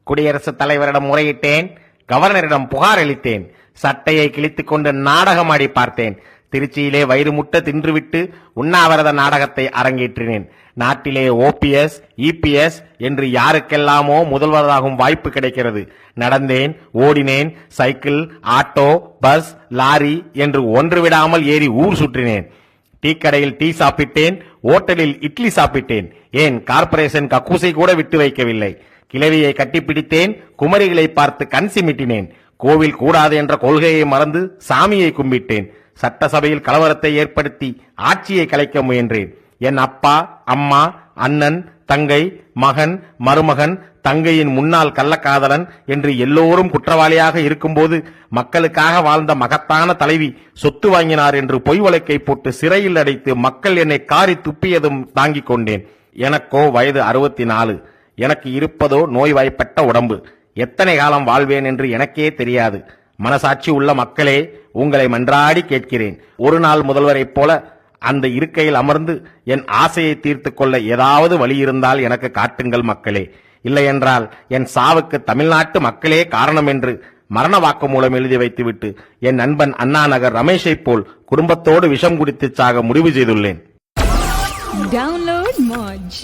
குடியரசுத் தலைவரிடம் முறையிட்டேன், கவர்னரிடம் புகார் அளித்தேன், சட்டையை கிழித்துக் கொண்டு நாடகமாடி பார்த்தேன். திருச்சியிலே வயிறு முட்ட தின்றுவிட்டு உண்ணாவிரத நாடகத்தை அரங்கேற்றினேன். நாட்டிலே OPS, EPS என்று யாருக்கெல்லாமோ முதல்வராகும் வாய்ப்பு கிடைக்கிறது. நடந்தேன், ஓடினேன், சைக்கிள், ஆட்டோ, பஸ், லாரி என்று ஒன்று விடாமல் ஏறி ஊர் சுற்றினேன். டீ கடையில் டீ சாப்பிட்டேன், ஓட்டலில் இட்லி சாப்பிட்டேன். ஏன் கார்ப்பரேஷன் கக்கூசை கூட விட்டு வைக்கவில்லை. கிழவியை கட்டிப்பிடித்தேன், குமரிகளை பார்த்து கண் சிமிட்டினேன். கோவில் கூடாது என்ற கொள்கையை மறந்து சாமியை கும்பிட்டேன். சட்டசபையில் கலவரத்தை ஏற்படுத்தி ஆட்சியை கலைக்க முயன்றேன். என் அப்பா, அம்மா, அண்ணன், தங்கை, மகன், மருமகன், தங்கையின் முன்னாள் கள்ளக்காதலன் என்று எல்லோரும் குற்றவாளியாக இருக்கும்போது மக்களுக்காக வாழ்ந்த மகத்தான தலைவி சொத்து வாங்கினார் என்று பொய் வழக்கை போட்டு சிறையில் அடைத்து மக்கள் என்னை காரி துப்பியதும் தாங்கிக் கொண்டேன். எனக்கோ வயது 64. எனக்கு இருப்பதோ நோய்வாய்ப்பட்ட உடம்பு. எத்தனை காலம் வாழ்வேன் என்று எனக்கே தெரியாது. மனசாட்சி உள்ள மக்களே, உங்களை மன்றாடி கேட்கிறேன், ஒரு நாள் முதல்வரைப் போல அந்த இருக்கையில் அமர்ந்து என் ஆசையை தீர்த்து கொள்ள ஏதாவது வழி இருந்தால் எனக்கு காட்டுங்கள் மக்களே. இல்லையென்றால் என் சாவுக்கு தமிழ்நாட்டு மக்களே காரணம் என்று மரண வாக்குமூலம் எழுதி வைத்துவிட்டு என் நண்பன் அண்ணா நகர் ரமேஷை போல் குடும்பத்தோடு விஷம் குடித்து சாக முடிவு செய்துள்ளேன். Download Moj.